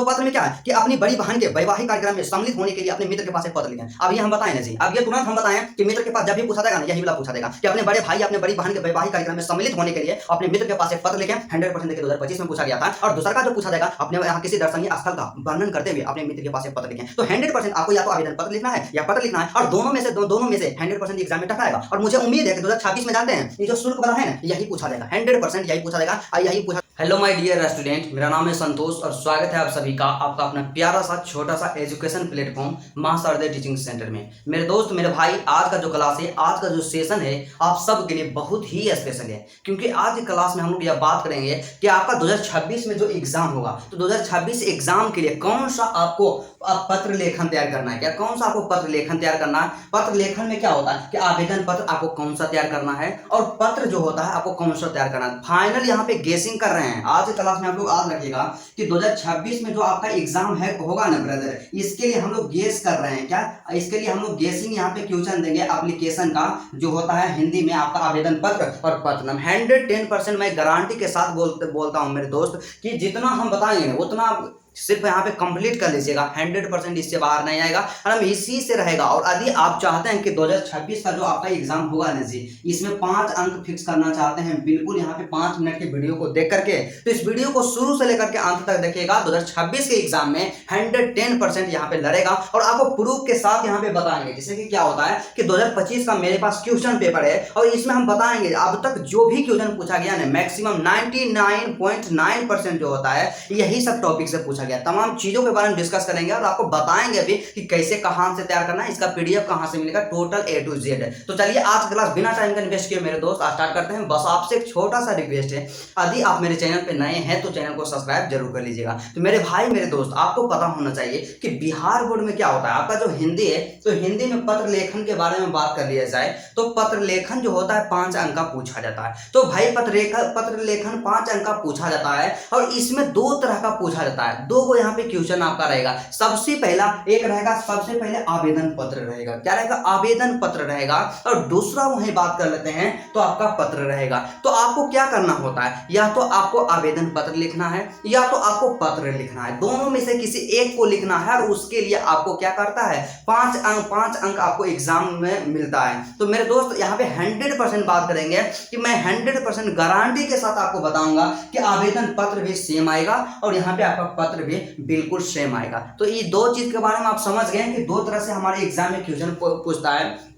पत्र में क्या है कि अपनी बड़ी बहन के वैवाहिक कार्यक्रम में सम्मिलित होने के लिए अपने मित्र के पास एक पत्र लिखें। अब ये हम बताएं ना जी, अब ये तुरंत हम बताएं कि मित्र के पास जब भी पूछा जाएगा ना, यही वाला पूछा जाएगा कि अपने बड़े भाई अपने बड़ी बहन के वैवाहिक कार्यक्रम में सम्मिलित होने के लिए अपने मित्र के पास एक पत्र लिखें। 100% देखिए 2025 में पूछा गया था। और दूसरा का जो पूछा जाएगा, अपने यहाँ किसी दर्शनीय स्थल का वर्णन करते हुए अपने मित्र के पास एक पत्र लिखें। तो 100% आपको या तो आवेदन पत्र लिखना है या पत्र लिखना है, और दोनों में से 100% एग्जाम में टकराएगा। और मुझे उम्मीद है कि 2026 में जानते हैं ये जो शुल्क वाला है ना, यही पूछा जाएगा, 100% यही पूछा जाएगा और यही पूछा। हेलो माय डियर स्टूडेंट, मेरा नाम है संतोष और स्वागत है आप सभी का आपका अपना प्यारा सा छोटा सा एजुकेशन प्लेटफॉर्म मां शारदे टीचिंग सेंटर में। मेरे दोस्त, मेरे भाई, आज का जो क्लास है, आज का जो सेशन है, आप सब के लिए बहुत ही स्पेशल है, क्योंकि आज की क्लास में हम लोग यह बात करेंगे कि आपका 2026 में जो एग्जाम होगा, तो 2026 एग्जाम के लिए कौन सा आपको पत्र लेखन तैयार करना है। क्या कौन सा आपको पत्र लेखन तैयार करना है? पत्र लेखन में क्या होता है कि आवेदन पत्र आपको कौन सा तैयार करना है और पत्र जो होता है आपको कौन सा तैयार करना है। फाइनल यहाँ पे गेसिंग कर रहे हैं। आज की क्लास में आप लोग याद रखिएगा कि 2026 में जो आपका एग्जाम है होगा ना ब्रदर, इसके लिए हम लोग गेस कर रहे हैं। क्या इसके लिए हम लोग गेसिंग यहाँ पे क्वेश्चन देंगे एप्लीकेशन का, जो होता है हिंदी में आपका आवेदन पत्र और पत्र। 110% मैं गारंटी के साथ बोलता हूँ मेरे दोस्त कि जितना हम बताएंगे उतना सिर्फ यहाँ पे कंप्लीट कर लीजिएगा। 100% इससे बाहर नहीं आएगा और हम इसी से रहेगा। और यदि आप चाहते हैं कि 2026 का जो आपका एग्जाम होगा ना जी, इसमें 5 अंक फिक्स करना चाहते हैं, बिल्कुल यहाँ पे 5 मिनट की वीडियो को देख करके, तो इस वीडियो को शुरू से लेकर के अंत तक देखिएगा। 2026 के एग्जाम में 110% यहाँ पे लड़ेगा और आपको प्रूफ के साथ यहाँ पे बताएंगे। जैसे कि क्या होता है कि 2025 का मेरे पास क्वेश्चन पेपर है और इसमें हम बताएंगे अब तक जो भी क्वेश्चन पूछा गया ना, मैक्सिमम 99.9% जो होता है यही सब टॉपिक से पूछा गया। तमाम चीजों के बारे में डिस्कस करेंगे और आपको बताएंगे भी कि कैसे कहां से तैयार करना है, इसका पीडीएफ कहां से मिलेगा, टोटल A to Z। तो चलिए आज क्लास बिना टाइम का इन्वेस्ट किए मेरे दोस्त स्टार्ट करते हैं। बस आपसे एक छोटा सा रिक्वेस्ट है, यदि आप मेरे चैनल पे नए हैं तो चैनल को सब्सक्राइब जरूर कर लीजिएगा। तो मेरे भाई मेरे दोस्त, आपको पता होना चाहिए कि बिहार बोर्ड में क्या होता है। आपका जो हिंदी है, तो हिंदी में पत्र लेखन के बारे में बात कर लिया जाए तो पत्र लेखन जो होता है 5 अंक का पूछा जाता है। तो भाई पत्र लेखन 5 अंक का पूछा जाता है और इसमें 2 तरह का पूछा जाता है। 2 को यहाँ पे क्वेश्चन आपका रहेगा। सबसे पहला एक रहेगा, सबसे पहले आवेदन पत्र रहेगा। क्या रहेगा? आवेदन पत्र रहेगा। और दूसरा वही बात कर लेते हैं तो आपका पत्र रहेगा। तो आपको क्या करना होता है, या तो आपको आवेदन पत्र लिखना है या तो आपको पत्र लिखना है। दोनों में से किसी एक को लिखना है और उसके लिए आपको क्या करता है, 5 अंक आपको एग्जाम में मिलता है। तो मेरे दोस्त यहाँ पे 100% बात करेंगे कि मैं 100% गारंटी के साथ आपको बताऊंगा कि आवेदन पत्र भी सेम आएगा और यहाँ पे आपका पत्र भी बिल्कुल सेम आएगा। तो ये 2 चीज के बारे में आप समझ गए कि 2 तरह से हमारे एग्जाम में क्वेश्चन पूछता है।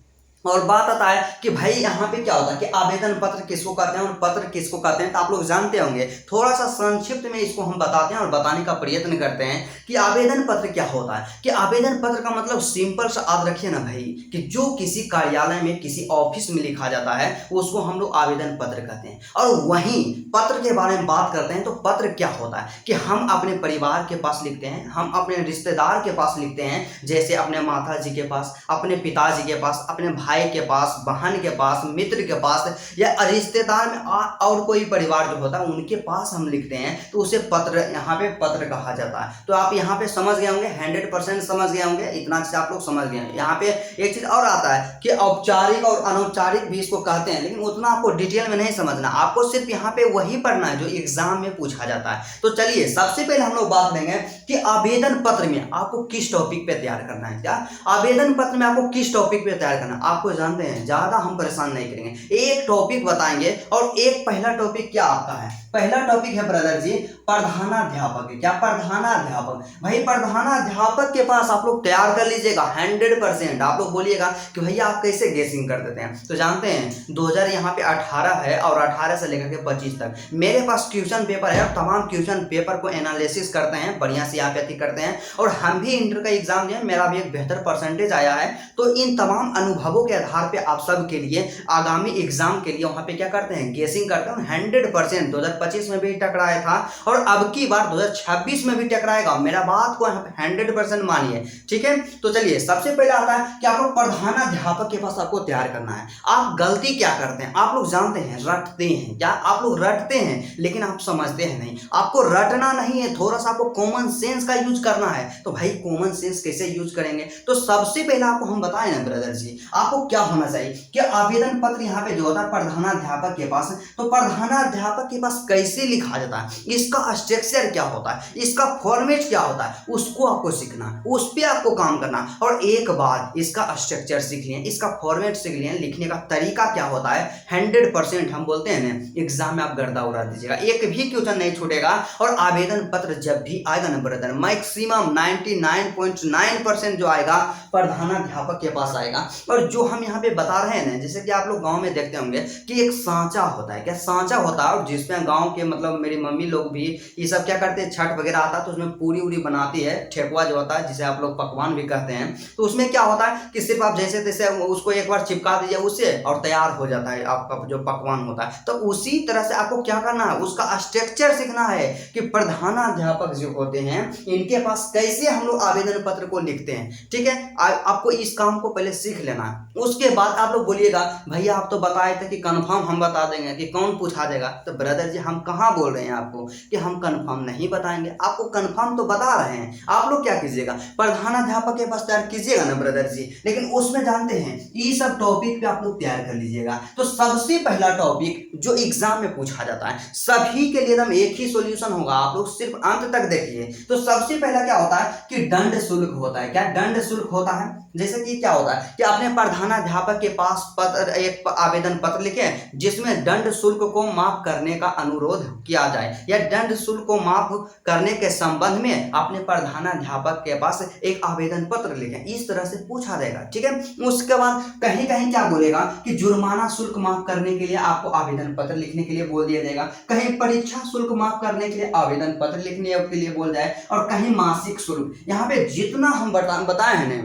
और बात आता है कि भाई यहाँ पे क्या होता है कि आवेदन पत्र किसको कहते हैं और पत्र किसको कहते हैं, तो आप लोग जानते होंगे। थोड़ा सा संक्षिप्त में इसको हम बताते हैं और बताने का प्रयत्न करते हैं कि आवेदन पत्र क्या होता है। कि आवेदन पत्र का मतलब सिंपल सा याद रखिए ना भाई, कि जो किसी कार्यालय में किसी ऑफिस में लिखा जाता है उसको हम लोग आवेदन पत्र कहते हैं। और वहीं पत्र के बारे में बात करते हैं तो पत्र क्या होता है कि हम अपने परिवार के पास लिखते हैं, हम अपने रिश्तेदार के पास लिखते हैं, जैसे अपने माता जी के पास, अपने पिताजी के पास, अपने भाई के पास, बहन के पास, मित्र के पास, या रिश्तेदार में और कोई परिवार जो होता है उनके पास हम लिखते हैं, तो उसे पत्र, यहाँ पे पत्र कहा जाता है। तो आप यहाँ पे समझ गए होंगे, 100% समझ गए होंगे, इतना से आप लोग समझ गए हैं। यहाँ पे एक चीज और आता है कि औपचारिक और अनौपचारिक भी इसको कहते हैं, लेकिन उतना आपको डिटेल में नहीं समझना, आपको सिर्फ यहाँ पे वही पढ़ना है जो एग्जाम में पूछा जाता है। तो चलिए सबसे पहले हम लोग बात करेंगे कि आवेदन पत्र में आपको किस टॉपिक पे तैयार करना है। क्या आवेदन पत्र में आपको किस टॉपिक पे तैयार करना है, आपको जानते हैं, ज्यादा हम परेशान नहीं करेंगे, एक टॉपिक बताएंगे। और एक पहला टॉपिक क्या आपका है, पहला टॉपिक है ब्रदर जी प्रधानाध्यापक। क्या प्रधानाध्यापक? भाई प्रधानाध्यापक के पास आप लोग तैयार कर लीजिएगा 100%। आप लोग बोलिएगा कि भैया आप कैसे गेसिंग कर देते हैं, तो जानते हैं 2000 यहाँ पे 18 है और 18 से लेकर के 25 तक मेरे पास क्वेश्चन पेपर है और तमाम क्वेश्चन पेपर को एनालिसिस करते हैं, बढ़िया से यहाँ पे करते हैं। और हम भी इंटर का एग्जाम दिए, मेरा भी एक बेहतर परसेंटेज आया है। तो इन तमाम अनुभवों के आधार पे आप सब के लिए आगामी एग्जाम के लिए वहां पे क्या करते हैं, गेसिंग करते हैं। 100% 2025 में भी टकराया था और अब की बार 2026 में भी टकराएगा। मेरा बात को यहाँ पे 100% मानिए, ठीक है। तो चलिए सबसे पहले आता है कि आप लोग प्रधानाध्यापक के पास आपको तैयार करना है। आप गलती क्या करते हैं, आप लोग जानते हैं, रटते हैं। क्या आप लोग रटते हैं लेकिन आप समझते हैं नहीं। आपको रटना नहीं है, थोड़ा सा आपको कॉमन सेंस का यूज करना है। तो भाई कॉमन सेंस कैसे यूज करेंगे, तो सबसे पहले आपको हम बताएं ना ब्रदर जी, आपको क्या होना चाहिए कि आवेदन पत्र यहाँ पे जो होता है प्रधानाध्यापक के पास, तो प्रधानाध्यापक के पास कैसे लिखा जाता है, इसका स्ट्रक्चर क्या होता है, इसका फॉर्मेट क्या होता है, उसको आपको सीखना, उस पर आपको काम करना। और एक बार इसका स्ट्रक्चर सीख लिए, इसका फॉर्मेट सीख लिए, लिखने का तरीका क्या होता है, 100% हम बोलते हैं ना एग्जाम में आप गर्दा उड़ा दीजिएगा, एक भी क्वेश्चन नहीं छूटेगा। और आवेदन पत्र जब भी आएगा ना ब्रदर, मैक्सिमम 99.9% जो आएगा प्रधानाध्यापक के पास आएगा। और जो हम यहाँ पे बता रहे हैं ना, जैसे कि आप लोग गांव में देखते होंगे कि एक सांचा होता है, क्या सांचा होता है, और जिसमें गांव के मतलब मेरी मम्मी लोग भी ये सब क्या करते हैं, छठ वगैरह आता है तो उसमें पूरी उरी बनाती है, ठेकुआ जो होता है जिसे आप लोग पकवान भी कहते हैं। तो उसमें क्या होता है कि सिर्फ आप जैसे तैसे उसको एक बार चिपका दीजिए उससे और तैयार हो जाता है आपका जो पकवान होता है। तो उसी तरह से आपको क्या करना है, उसका स्ट्रक्चर सीखना है कि प्रधानाध्यापक जो होते हैं इनके पास कैसे हम लोग आवेदन पत्र को लिखते हैं। ठीक है, आपको इस काम को पहले सीख लेना है। उसके बाद आप लोग बोलिएगा भैया आप तो बताए थे कि कंफर्म हम बता देंगे कि कौन पूछा देगा। तो ब्रदर जी हम कहाँ बोल रहे हैं आपको कि हम कंफर्म नहीं बताएंगे, आपको कंफर्म तो बता रहे हैं। आप लोग क्या कीजिएगा, प्रधानाध्यापक के पास तैयार कीजिएगा ना ब्रदर जी, लेकिन उसमें जानते हैं ये सब टॉपिक पे आप लोग तैयार कर लीजिएगा। तो सबसे पहला टॉपिक जो एग्जाम में पूछा जाता है सभी के लिए एकदम एक ही सॉल्यूशन होगा, आप लोग सिर्फ अंत तक देखिए। तो सबसे पहला क्या होता है कि दंड शुल्क होता है। क्या दंड शुल्क होता है, जैसे कि क्या होता है कि अपने प्रधानाध्यापक के पास पत्र एक आवेदन पत्र लिखें जिसमें दंड शुल्क को माफ करने का अनुरोध किया जाए, या दंड शुल्क को माफ करने के संबंध में अपने प्रधानाध्यापक के पास एक आवेदन पत्र लिखें। इस तरह से पूछा जाएगा। ठीक है, उसके बाद कहीं कहीं क्या बोलेगा कि जुर्माना शुल्क माफ करने के लिए आपको आवेदन पत्र लिखने के लिए बोल दिया जाएगा, कहीं परीक्षा शुल्क माफ करने के लिए आवेदन पत्र लिखने के लिए बोल जाए, और कहीं मासिक शुल्क। यहाँ पे जितना हम बताए हैं ना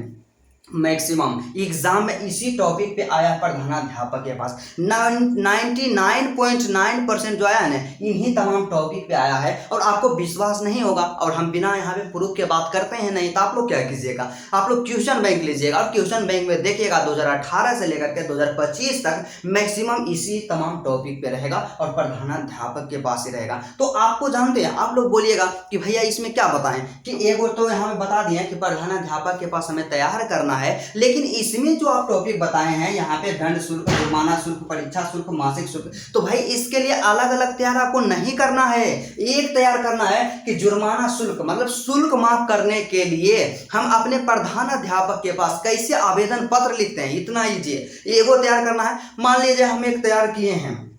मैक्सिमम एग्जाम में इसी टॉपिक पे आया प्रधानाध्यापक के पास 99.9% जो आया है ना इन्हीं तमाम टॉपिक पे आया है। और आपको विश्वास नहीं होगा और हम बिना यहाँ पे प्रूफ के बात करते हैं नहीं, तो आप लोग क्या कीजिएगा, आप लोग क्वेश्चन बैंक लीजिएगा और क्वेश्चन बैंक में देखिएगा 2018 से लेकर के 2025 तक मैक्सिमम इसी तमाम टॉपिक पे रहेगा और प्रधानाध्यापक के पास ही रहेगा। तो आपको जानते हैं, आप लोग बोलिएगा कि भैया इसमें क्या बताएं कि एक तो यहाँ बता दिए कि प्रधानाध्यापक के पास हमें तैयार करना है, लेकिन इसमें जो आप टॉपिक बताए हैं यहाँ पे दंड शुल्क, जुर्माना शुल्क, परीक्षा शुल्क, मासिक शुल्क, तो भाई इसके लिए अलग अलग तैयार आपको नहीं करना है, एक तैयार करना है कि जुर्माना शुल्क मतलब शुल्क माफ करने के लिए हम अपने प्रधानाध्यापक के पास कैसे आवेदन पत्र लिखते हैं, इतना ईजिए एगो तैयार करना है। मान लीजिए हम एक तैयार किए हैं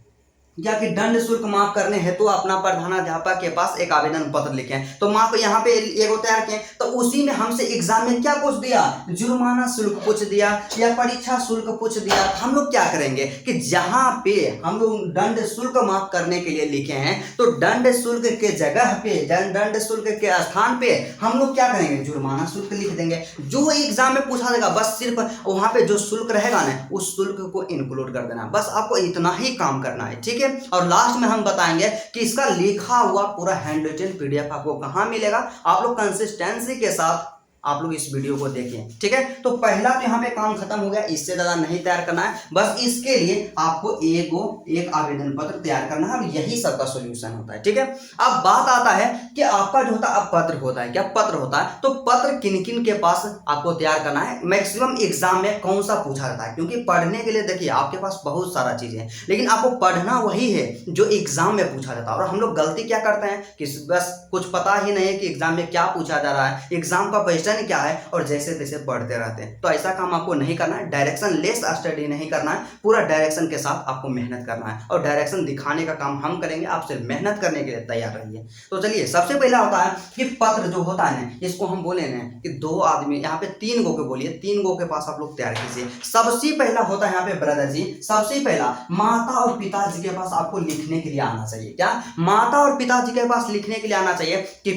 या कि दंड शुल्क माफ करने हेतु अपना प्रधानाध्यापक के पास एक आवेदन पत्र लिखें, तो माफ यहाँ पे एगो तैयार किए, तो उसी में हमसे एग्जाम में क्या पूछ दिया, जुर्माना शुल्क पूछ दिया या परीक्षा शुल्क पूछ दिया। हम लोग क्या करेंगे कि जहाँ पे हम लोग दंड शुल्क माफ करने के लिए लिखे हैं तो दंड शुल्क के जगह पे, दंड शुल्क के स्थान पे हम लोग क्या करेंगे, जुर्माना शुल्क लिख देंगे। जो एग्जाम में पूछा जाएगा बस सिर्फ वहां पे जो शुल्क रहेगा ना उस शुल्क को इंक्लूड कर देना, बस आपको इतना ही काम करना है। ठीक है, और लास्ट में हम बताएंगे कि इसका लिखा हुआ पूरा हैंड रिटन पीडीएफ आपको कहां मिलेगा। आप लोग कंसिस्टेंसी के साथ आप लोग इस वीडियो को देखें। ठीक है, तो पहला तो यहाँ पे काम खत्म हो गया, इससे ज्यादा नहीं तैयार करना है, बस इसके लिए आपको एक आवेदन पत्र तैयार करना है और यही सबका सॉल्यूशन होता है। ठीक है, अब बात आता है कि आपका जो होता है अब पत्र होता है, क्या पत्र होता है, तो पत्र किन किन के पास आपको तैयार करना है, मैक्सिमम एग्जाम में कौन सा पूछा जाता है, क्योंकि पढ़ने के लिए देखिए आपके पास बहुत सारा चीजें हैं, लेकिन आपको पढ़ना वही है जो एग्जाम में पूछा जाता है। और हम लोग गलती क्या करते हैं कि बस कुछ पता ही नहीं है कि एग्जाम में क्या पूछा जा रहा है, एग्जाम का क्वेश्चन क्या है, और जैसे तैसे पढ़ते रहते हैं। तो ऐसा काम आपको नहीं करना है, डायरेक्शन लेस स्टडी नहीं करना है, पूरा डायरेक्शन के साथ आपको मेहनत करना है और डायरेक्शन दिखाने का काम हम करेंगे, आप सिर्फ मेहनत करने के लिए तैयार रहिए। तो चलिए, सबसे पहला होता है कि पत्र जो होता है ना इसको हम बोले ना कि दो आदमी, यहाँ पे 3 गो के बोलिए, 3 गो के पास आप लोग तैयार कीजिए। सबसे पहला होता है यहाँ पे ब्रदर जी, सबसे पहला माता और पिताजी के पास आपको लिखने के लिए आना चाहिए। क्या, माता और पिताजी के पास लिखने के लिए आना चाहिए कि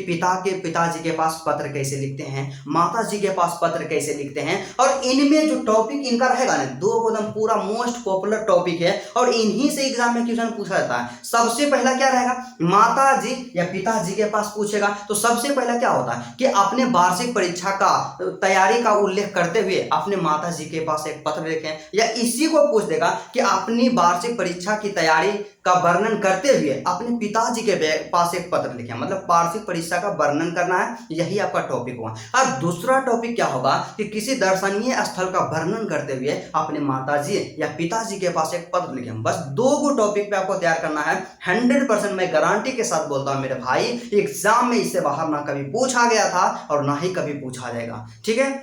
पिताजी के पास पत्र कैसे लिखते हैं, माता जी के पास पत्र कैसे लिखते हैं। और इनमें जो टॉपिक इनका रहेगा ना, 2 एकदम पूरा मोस्ट पॉपुलर टॉपिक है और इन्हीं से एग्जाम में क्वेश्चन पूछा जाता है। सबसे पहला क्या रहेगा, माता जी या पिताजी के पास पूछेगा, तो सबसे पहला क्या होता है कि अपने वार्षिक परीक्षा का तैयारी का उल्लेख करते हुए अपने माता जी के पास एक पत्र लिखें, या इसी को पूछ देगा कि अपनी वार्षिक परीक्षा की तैयारी का वर्णन करते हुए अपने पिताजी के पास एक पत्र लिखें। मतलब वार्षिक परीक्षा का वर्णन करना है, यही आपका टॉपिक हुआ। और दूसरा टॉपिक क्या होगा कि किसी दर्शनीय स्थल का वर्णन करते हुए अपने माताजी या पिताजी के पास एक पत्र लिखें। बस 2 टॉपिक पे आपको तैयार करना है। 100% मैं गारंटी के साथ बोलता हूं मेरे भाई, एग्जाम में इससे बाहर ना कभी पूछा गया था और ना ही कभी पूछा जाएगा। ठीक है,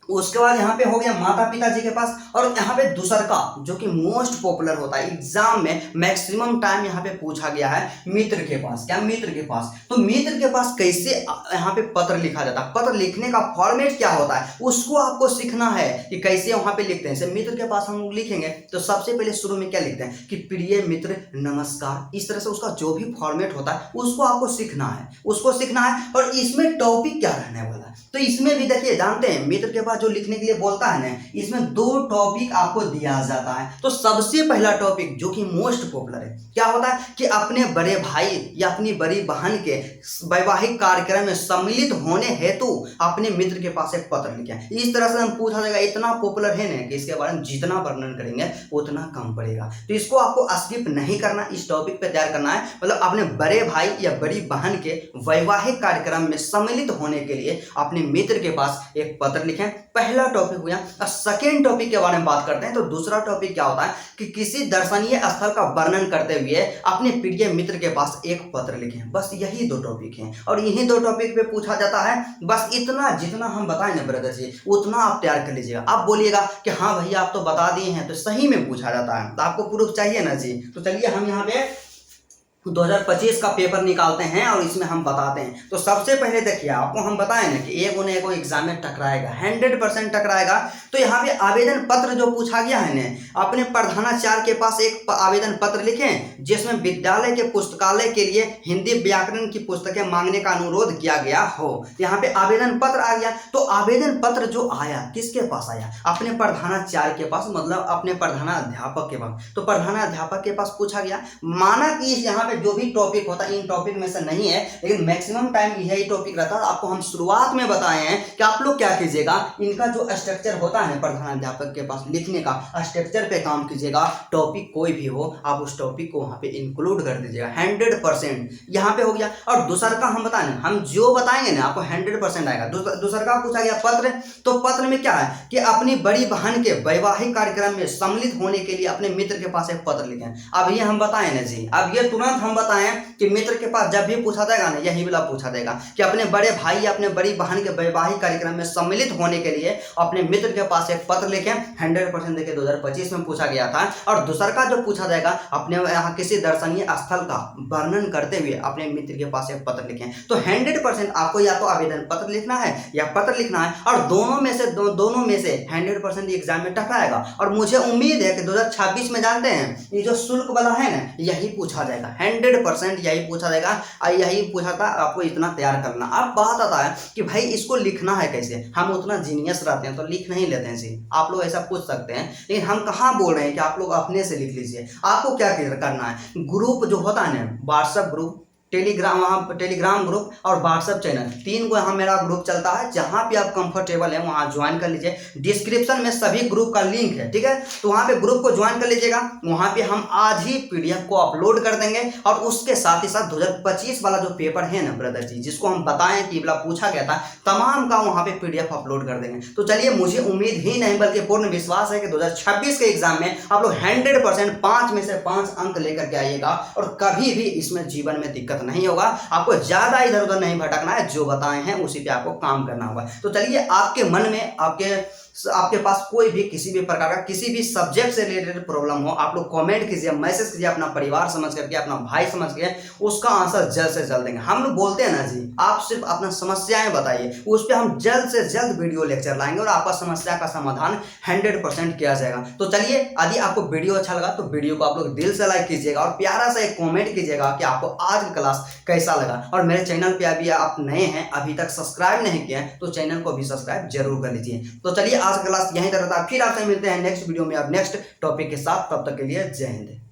उसके बाद यहाँ पे हो गया माता पिता जी के पास, और यहाँ पे दूसरका जो कि मोस्ट पॉपुलर होता है एग्जाम में, मैक्सिमम टाइम यहाँ पे पूछा गया है मित्र के पास। क्या मित्र के पास? तो मित्र के पास कैसे यहाँ पे पत्र लिखा जाता है, पत्र लिखने का फॉर्मेट क्या होता है, उसको आपको सीखना है कि कैसे वहाँ पे लिखते हैं। जैसे मित्र के पास हम लोग लिखेंगे तो सबसे पहले शुरू में क्या लिखते हैं कि प्रिय मित्र नमस्कार। इस तरह से उसका जो भी फॉर्मेट होता है उसको आपको सीखना है, उसको सीखना है। और इसमें टॉपिक क्या रहने वाला है, तो इसमें भी देखिए जानते हैं मित्र के पास जो लिखने के लिए बोलता है ना, इसमें 2 टॉपिक आपको दिया जाता है। तो सबसे पहला टॉपिक जो कि मोस्ट पॉपुलर है, क्या होता है कि अपने बड़े भाई या अपनी बड़ी बहन के वैवाहिक कार्यक्रम में सम्मिलित होने हेतु अपने मित्र के पास एक पत्र लिखें। इस तरह से हम पूछा जाएगा, इतना पॉपुलर है ना कि इसके बारे में जितना वर्णन करेंगे उतना कम पड़ेगा। तो इसको आपको स्किप नहीं करना, इस टॉपिक पे तैयार करना है। मतलब अपने बड़े भाई या बड़ी बहन के वैवाहिक कार्यक्रम में सम्मिलित होने के लिए अपने मित्र के पास एक पत्र लिखें। पहला टॉपिक हुआ। अब सेकेंड टॉपिक के बारे में बात करते हैं। तो दूसरा टॉपिक क्या होता है कि किसी दर्शनीय स्थल का वर्णन करते हुए अपने प्रिय मित्र के पास एक पत्र लिखें। बस यही 2 टॉपिक हैं और इन्हीं 2 टॉपिक पे पूछा जाता है। बस इतना जितना हम बताएं ना ब्रदर जी, उतना आप तैयार कर लीजिएगा। आप बोलिएगा कि हाँ भैया आप तो बता दिए हैं, तो सही में पूछा जाता है, तो आपको प्रूफ चाहिए ना जी। तो चलिए हम यहाँ पे 2025 का पेपर निकालते हैं और इसमें हम बताते हैं। तो सबसे पहले देखिए, आपको हम बताएं ना कि एगो एग्जाम में टकराएगा, 100% टकराएगा। तो यहाँ पे आवेदन पत्र जो पूछा गया है ना, अपने प्रधानाचार्य के पास एक आवेदन पत्र लिखें जिसमें विद्यालय के पुस्तकालय के लिए हिंदी व्याकरण की पुस्तकें मांगने का अनुरोध किया गया हो। यहाँ पे आवेदन पत्र आ गया। तो आवेदन पत्र जो आया किसके पास आया? अपने प्रधानाचार्य के पास, मतलब अपने प्रधानाध्यापक के पास। तो प्रधानाध्यापक के पास पूछा गया। माना कि यहाँ पे जो भी टॉपिक होता है इन टॉपिक में से नहीं है, लेकिन मैक्सिमम टाइम यही टॉपिक रहता है। आपको हम शुरुआत में बताए हैं कि आप लोग क्या कीजिएगा, इनका जो स्ट्रक्चर होता है प्रधानाध्यापक के पास लिखने का, स्ट्रक्चर पे काम कीजिएगा। टॉपिक कोई भी हो आप उस टॉपिक को वहां पे इंक्लूड कर दीजिएगा। 100% यहाँ पे हो गया। और दूसरा का हम बताएं, हम जो बताएंगे ना आपको 100% आएगा। दूसरा का पूछा गया पत्र। तो पत्र में क्या है कि अपनी बड़ी बहन के वैवाहिक कार्यक्रम में सम्मिलित होने के लिए अपने मित्र के पास एक पत्र लिखें। अब ये हम बताएं ना जी, अब ये तुरंत हम बताएं कि मित्र के पास जब भी पूछा जाएगा ना, यही वाला पूछा जाएगा कि अपने बड़े भाई या अपने बड़ी बहन के वैवाहिक कार्यक्रम में सम्मिलित होने के लिए अपने मित्र के पास एक पत्र लिखें। 100% देखिए 2025 में पूछा गया था। और दूसरा का जो पूछा जाएगा, अपने यहाँ किसी दर्शनीय स्थल का वर्णन करते हुए अपने मित्र के पास एक पत्र लिखें। तो 100% आपको या तो आवेदन पत्र लिखना है या पत्र लिखना है, और दोनों में से 100% एग्जाम में टकराएगा। और मुझे उम्मीद है कि 2026 में जानते हैं ये जो शुल्क वाला है ना, यही पूछा जाएगा। 100% यही पूछा जाएगा। और यही पूछा था, आपको इतना तैयार करना। अब बात आता है कि भाई इसको लिखना है कैसे। हम उतना जीनियस रहते हैं तो लिख नहीं लेते हैं जी। आप लोग ऐसा पूछ सकते हैं, लेकिन हम कहाँ बोल रहे हैं कि आप लोग अपने से लिख लीजिए। आपको क्या करना है, ग्रुप जो होता है ना, व्हाट्सएप ग्रुप, टेलीग्राम, वहाँ टेलीग्राम ग्रुप और व्हाट्सएप चैनल, 3 को यहाँ मेरा ग्रुप चलता है। जहाँ पे आप कंफर्टेबल है वहाँ ज्वाइन कर लीजिए। डिस्क्रिप्शन में सभी ग्रुप का लिंक है, ठीक है। तो वहाँ पे ग्रुप को ज्वाइन कर लीजिएगा। वहाँ पे हम आज ही PDF को अपलोड कर देंगे। और उसके साथ ही साथ 2025 वाला जो पेपर है ना ब्रदर जी, जिसको हम बताएं कि वाला पूछा गया था, तमाम का वहाँ पे PDF अपलोड कर देंगे। तो चलिए, मुझे उम्मीद ही नहीं बल्कि पूर्ण विश्वास है कि 2026 के एग्जाम में आप लोग 100% 5 में से 5 अंक लेकर के आइएगा। और कभी भी इसमें जीवन में दिक्कत नहीं होगा। आपको ज्यादा इधर उधर नहीं भटकना है, जो बताए हैं उसी पे आपको काम करना होगा। तो चलिए, आपके मन में आपके पास कोई भी किसी भी प्रकार का किसी भी सब्जेक्ट से रिलेटेड प्रॉब्लम हो, आप लोग कमेंट कीजिए, मैसेज कीजिए, अपना परिवार समझ करके, अपना भाई समझ के, उसका आंसर जल्द से जल्द देंगे। हम लोग बोलते हैं ना जी, आप सिर्फ अपना समस्याएं बताइए, उस पर हम जल्द से जल्द वीडियो लेक्चर लाएंगे और आपका समस्या का समाधान 100% किया जाएगा। तो चलिए, यदि आपको वीडियो अच्छा लगा तो वीडियो को आप लोग दिल से लाइक कीजिएगा और प्यारा सा एक कॉमेंट कीजिएगा कि आपको आज का क्लास कैसा लगा। और मेरे चैनल पे अभी आप नए हैं, अभी तक सब्सक्राइब नहीं किया है, तो चैनल को भी सब्सक्राइब जरूर कर लीजिए। तो चलिए, आज का क्लास यहीं तक रहता है। फिर आपसे मिलते हैं नेक्स्ट वीडियो में अब नेक्स्ट टॉपिक के साथ। तब तक के लिए जय हिंद।